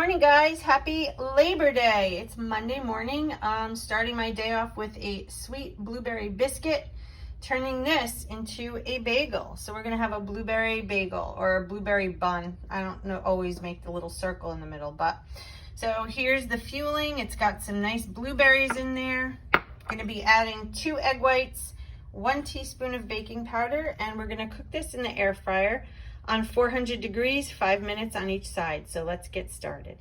morning, guys. Happy Labor Day. It's Monday morning. Starting my day off with a sweet blueberry biscuit, turning this into a bagel. So we're gonna have a blueberry bagel or a blueberry bun. I don't know, always make the little circle in the middle, but so here's the fueling. It's got some nice blueberries in there. Gonna be adding 2 egg whites, 1 teaspoon of baking powder, and we're gonna cook this in the air fryer on 400 degrees, 5 minutes on each side. So let's get started.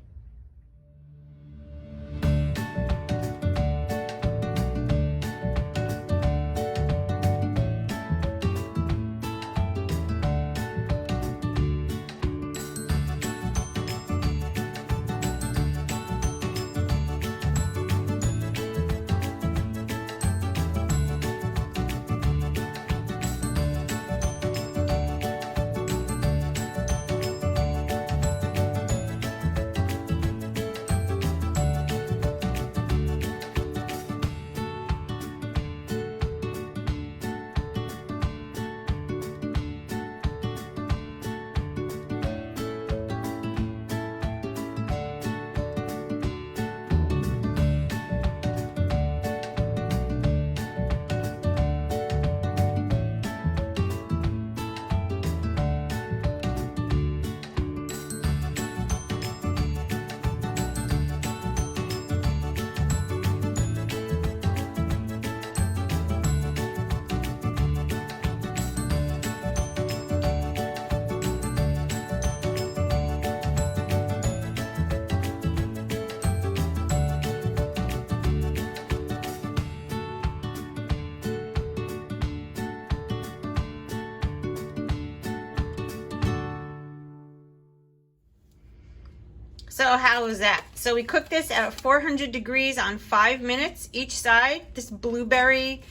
So how was that? So we cooked this at 400 degrees on 5 minutes each side. This blueberry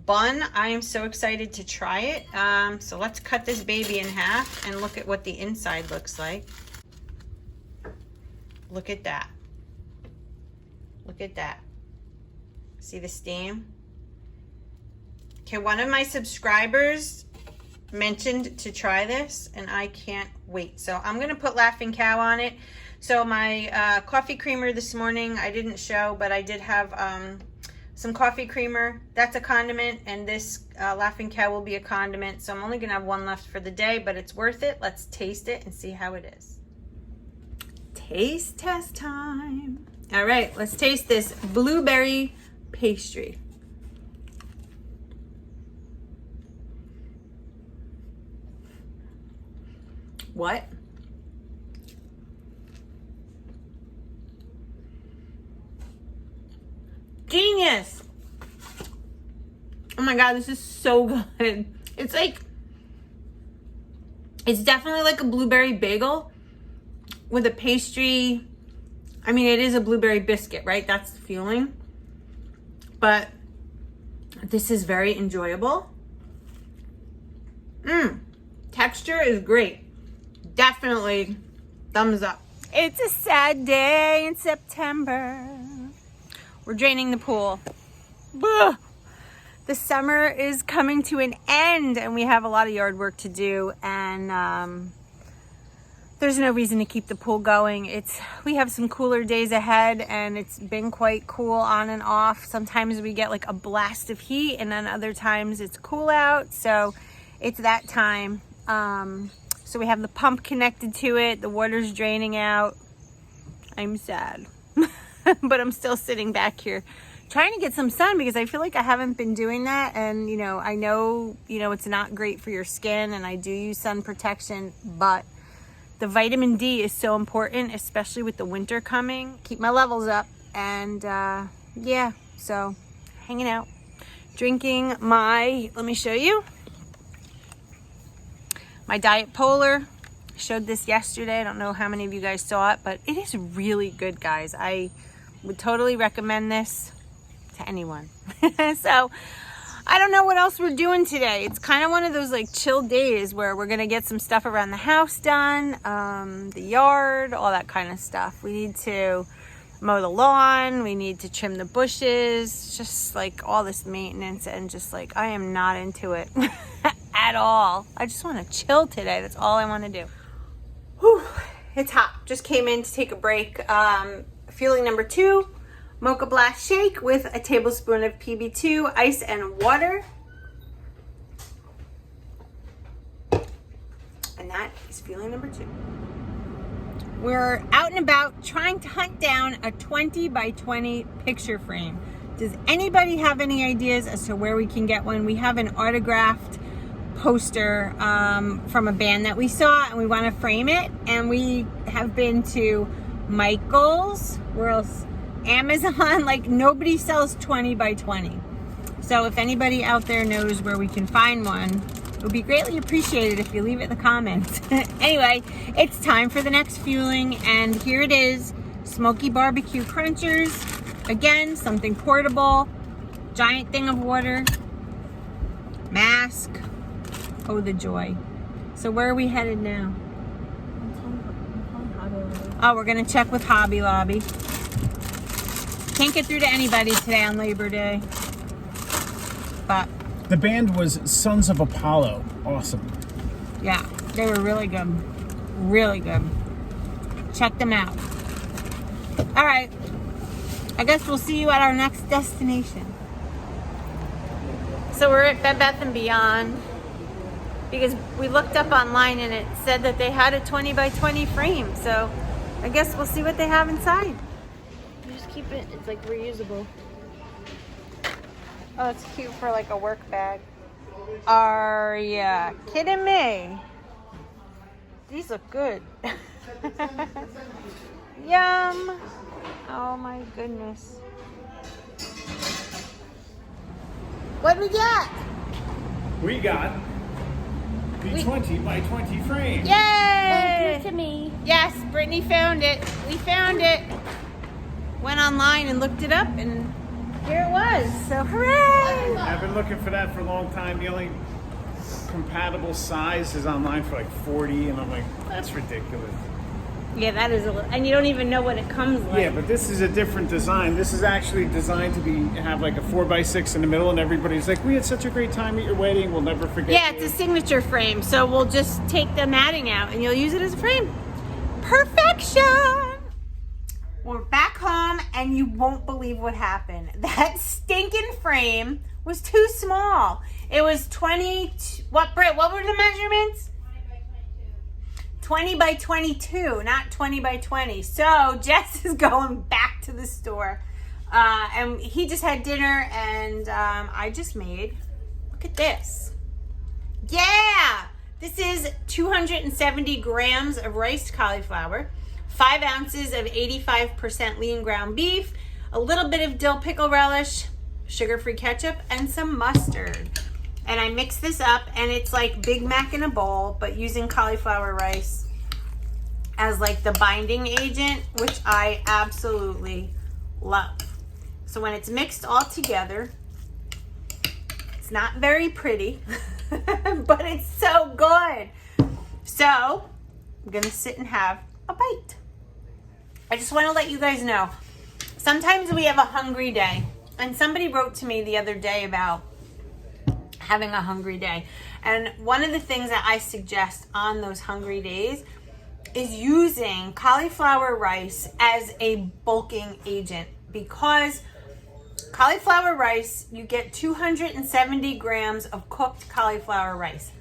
bun, I am so excited to try it. So let's cut this baby in half and look at what the inside looks like. Look at that. Look at that. See the steam? Okay, one of my subscribers mentioned to try this and I can't wait. So I'm gonna put Laughing Cow on it. So my coffee creamer this morning, I didn't show, but I did have some coffee creamer. That's a condiment, and this Laughing Cow will be a condiment. So I'm only gonna have one left for the day, but it's worth it. Let's taste it and see how it is. Taste test time. All right, let's taste this blueberry pastry. What? Genius! Oh my god, this is so good. It's like, it's definitely like a blueberry bagel with a pastry. I mean, it is a blueberry biscuit, right? That's the fueling. But this is very enjoyable. Texture is great. Definitely thumbs up. It's a sad day in September. We're draining the pool. Ugh. The summer is coming to an end and we have a lot of yard work to do, and there's no reason to keep the pool going. We have some cooler days ahead and it's been quite cool on and off. Sometimes we get like a blast of heat and then other times it's cool out. So it's that time. So we have the pump connected to it. The water's draining out. I'm sad. But I'm still sitting back here trying to get some sun because I feel like I haven't been doing that. And, I know, it's not great for your skin and I do use sun protection, but the vitamin D is so important, especially with the winter coming. Keep my levels up. And, yeah, so hanging out, drinking let me show you, my Diet Polar. Showed this yesterday. I don't know how many of you guys saw it, but it is really good, guys. I would totally recommend this to anyone. So I don't know what else we're doing today. It's kind of one of those like chill days where we're gonna get some stuff around the house done, the yard, all that kind of stuff. We need to mow the lawn, we need to trim the bushes, just like all this maintenance, and just like I am not into it at all. I just want to chill today. That's all I want to do. Whew. It's hot. Just came in to take a break. Fueling number 2, Mocha Blast shake with a tablespoon of PB2, ice and water. And that is fueling number 2. We're out and about trying to hunt down a 20 by 20 picture frame. Does anybody have any ideas as to where we can get one? We have an autographed poster from a band that we saw, and we want to frame it. And we have been to Michael's, where else? Amazon. Like, nobody sells 20 by 20. So if anybody out there knows where we can find one, it would be greatly appreciated if you leave it in the comments. Anyway, it's time for the next fueling, and here it is. Smoky barbecue crunchers. Again, something portable. Giant thing of water. Mask. Oh, the joy. So where are we headed now? Oh, we're gonna check with Hobby Lobby. Can't get through to anybody today on Labor Day. But the band was Sons of Apollo. Awesome. Yeah, they were really good. Really good. Check them out. All right. I guess we'll see you at our next destination. So we're at Bed Bath & Beyond because we looked up online and it said that they had a 20 by 20 frame. So I guess we'll see what they have inside. You just keep it, it's like reusable. Oh, it's cute for like a work bag. Are ya kidding me? These look good. Yum. Oh my goodness. What we got? We got the 20 by 20 frame. Yay! Give it to me. Yes, Brittany found it. We found it. Went online and looked it up, and here it was. So hooray! I've been looking for that for a long time. The only compatible size is online for like 40, and I'm like, that's ridiculous. Yeah, that is a little, and you don't even know what it comes like. Yeah, but this is a different design. This is actually designed to have like a 4x6 in the middle, and everybody's like, we had such a great time at your wedding. We'll never forget. Yeah, it's a signature frame, so we'll just take the matting out and you'll use it as a frame. Perfection! We're back home, and you won't believe what happened. That stinking frame was too small. It was 20, what, Britt, what were the measurements? 20 by 22, not 20 by 20. So Jess is going back to the store. And he just had dinner, and I just made, look at this. Yeah! This is 270 grams of riced cauliflower, 5 ounces of 85% lean ground beef, a little bit of dill pickle relish, sugar-free ketchup, and some mustard. And I mix this up, and it's like Big Mac in a bowl, but using cauliflower rice as like the binding agent, which I absolutely love. So when it's mixed all together, it's not very pretty, but it's so good. So I'm gonna sit and have a bite. I just want to let you guys know, sometimes we have a hungry day, and somebody wrote to me the other day about having a hungry day. And one of the things that I suggest on those hungry days is using cauliflower rice as a bulking agent, because cauliflower rice, you get 270 grams of cooked cauliflower rice.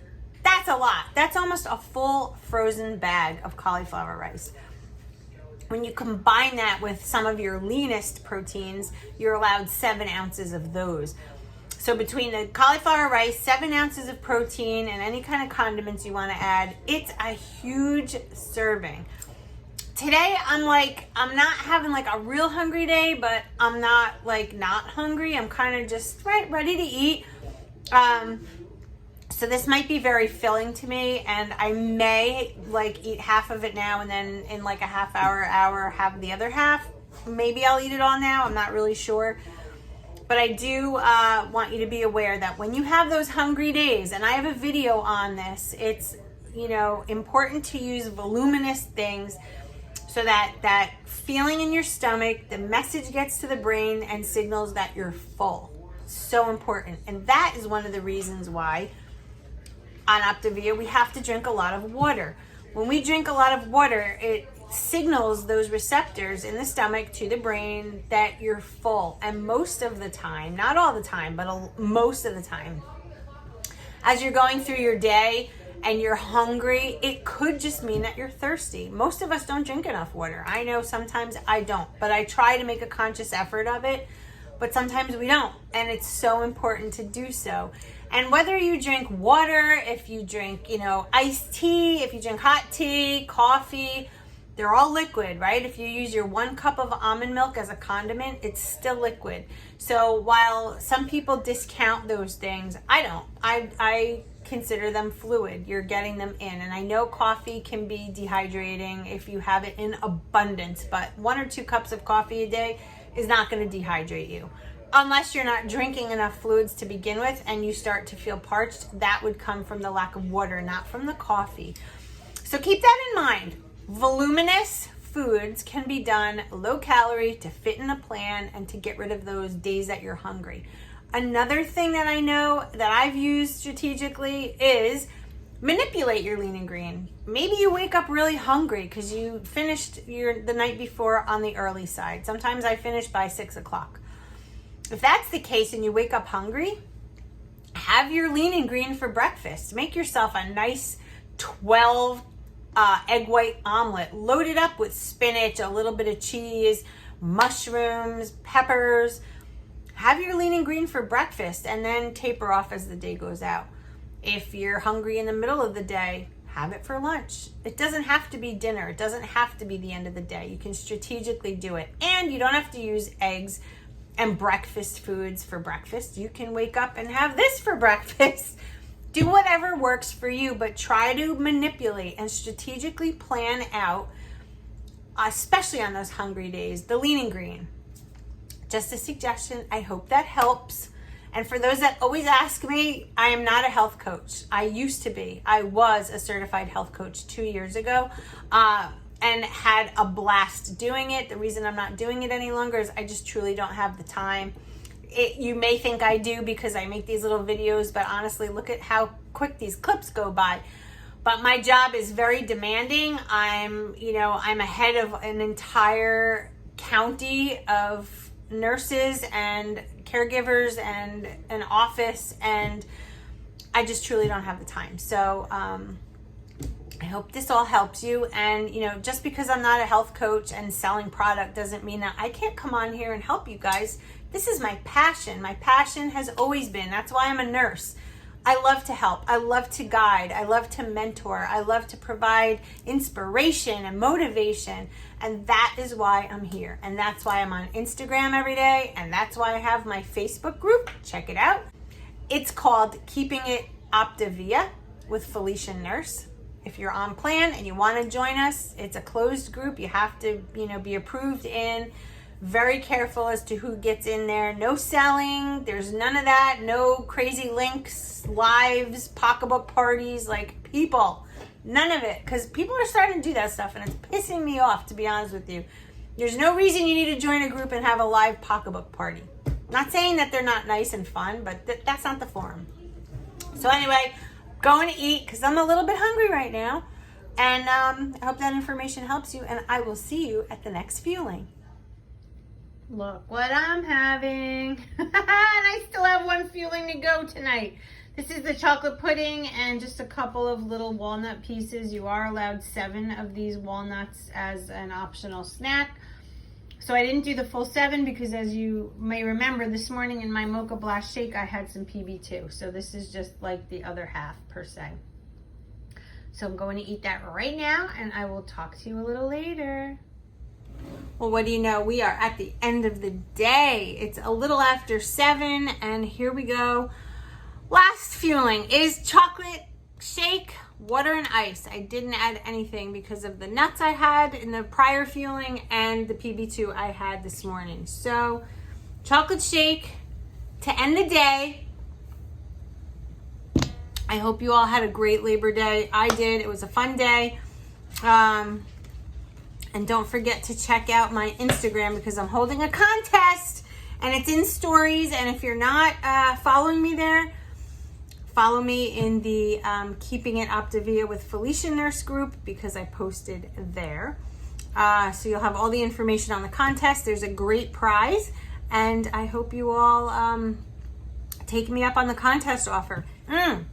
That's a lot. That's almost a full frozen bag of cauliflower rice. When you combine that with some of your leanest proteins, you're allowed 7 ounces of those. So between the cauliflower rice, 7 ounces of protein, and any kind of condiments you want to add, it's a huge serving. Today, I'm not having like a real hungry day, but I'm not like not hungry. I'm kind of just ready to eat. So this might be very filling to me, and I may like eat half of it now, and then in like a half hour, have the other half. Maybe I'll eat it all now. I'm not really sure. But I do want you to be aware that when you have those hungry days, and I have a video on this, it's, you know, important to use voluminous things so that that feeling in your stomach, the message gets to the brain and signals that you're full. So important. And that is one of the reasons why on Optavia we have to drink a lot of water. When we drink a lot of water, it signals those receptors in the stomach to the brain that you're full. And most of the time, not all the time, but most of the time, as you're going through your day and you're hungry, it could just mean that you're thirsty. Most of us don't drink enough water. I know sometimes I don't, but I try to make a conscious effort of it. But sometimes we don't, and it's so important to do so. And whether you drink water, if you drink, iced tea, if you drink hot tea, coffee, they're all liquid, right? If you use your 1 cup of almond milk as a condiment, it's still liquid. So while some people discount those things, I don't. I consider them fluid. You're getting them in. And I know coffee can be dehydrating if you have it in abundance, but 1 or 2 cups of coffee a day is not going to dehydrate you. Unless you're not drinking enough fluids to begin with and you start to feel parched, that would come from the lack of water, not from the coffee. So keep that in mind. Voluminous foods can be done low calorie to fit in a plan and to get rid of those days that you're hungry. Another thing that I know that I've used strategically is manipulate your lean and green. Maybe you wake up really hungry because you finished the night before on the early side. Sometimes I finish by 6 o'clock. If that's the case and you wake up hungry, have your lean and green for breakfast. Make yourself a nice 12 egg white omelet. Load it up with spinach, a little bit of cheese, mushrooms, peppers. Have your lean and green for breakfast and then taper off as the day goes out. If you're hungry in the middle of the day, have it for lunch. It doesn't have to be dinner. It doesn't have to be the end of the day. You can strategically do it. And you don't have to use eggs and breakfast foods for breakfast. You can wake up and have this for breakfast. Do whatever works for you, but try to manipulate and strategically plan out, especially on those hungry days, the lean and green. Just a suggestion. I hope that helps. And for those that always ask me, I am not a health coach. I used to be. I was a certified health coach 2 years ago and had a blast doing it. The reason I'm not doing it any longer is I just truly don't have the time. You may think I do because I make these little videos, but honestly, look at how quick these clips go by. But my job is very demanding. I'm ahead of an entire county of nurses and caregivers and an office, and I just truly don't have the time. So I hope this all helps you. And just because I'm not a health coach and selling product doesn't mean that I can't come on here and help you guys. This is my passion. My passion has always been. That's why I'm a nurse. I love to help. I love to guide. I love to mentor. I love to provide inspiration and motivation. And that is why I'm here. And that's why I'm on Instagram every day. And that's why I have my Facebook group. Check it out. It's called Keeping It Optavia with Felicia Nurse. If you're on plan and you want to join us, it's a closed group. You have to, be approved in. Very careful as to who gets in there. No selling. There's none of that. No crazy links, lives, pocketbook parties, like people. None of it. Because people are starting to do that stuff and it's pissing me off, to be honest with you. There's no reason you need to join a group and have a live pocketbook party. Not saying that they're not nice and fun, but that's not the forum. So anyway, going to eat because I'm a little bit hungry right now. And I hope that information helps you. And I will see you at the next fueling. Look what I'm having. And I still have one fueling to go tonight. This is the chocolate pudding and just a couple of little walnut pieces. You are allowed 7 of these walnuts as an optional snack. So I didn't do the full 7 because, as you may remember, this morning in my Mocha Blast shake, I had some PB2. So this is just like the other half per se. So I'm going to eat that right now and I will talk to you a little later. Well, what do you know? We are at the end of the day. It's a little after 7 and here we go. Last fueling is chocolate shake, water and ice. I didn't add anything because of the nuts I had in the prior fueling and the PB2 I had this morning. So chocolate shake to end the day. I hope you all had a great Labor Day. I did. It was a fun day. And don't forget to check out my Instagram because I'm holding a contest and it's in stories. And if you're not following me there, Follow me in the Keeping It Optavia with Felicia Nurse group because I posted there. So you'll have all the information on the contest. There's a great prize, and I hope you all take me up on the contest offer. And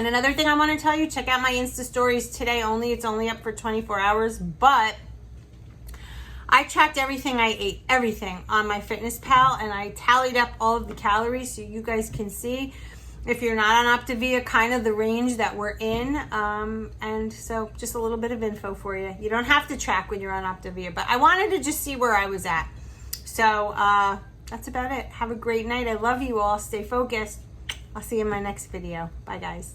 another thing I want to tell you, check out my Insta stories today only. It's only up for 24 hours, but I tracked everything I ate, everything on my Fitness Pal, and I tallied up all of the calories so you guys can see, if you're not on Optavia, kind of the range that we're in. And so just a little bit of info for you. You don't have to track when you're on Optavia, but I wanted to just see where I was at. So that's about it. Have a great night. I love you all. Stay focused. I'll see you in my next video. Bye, guys.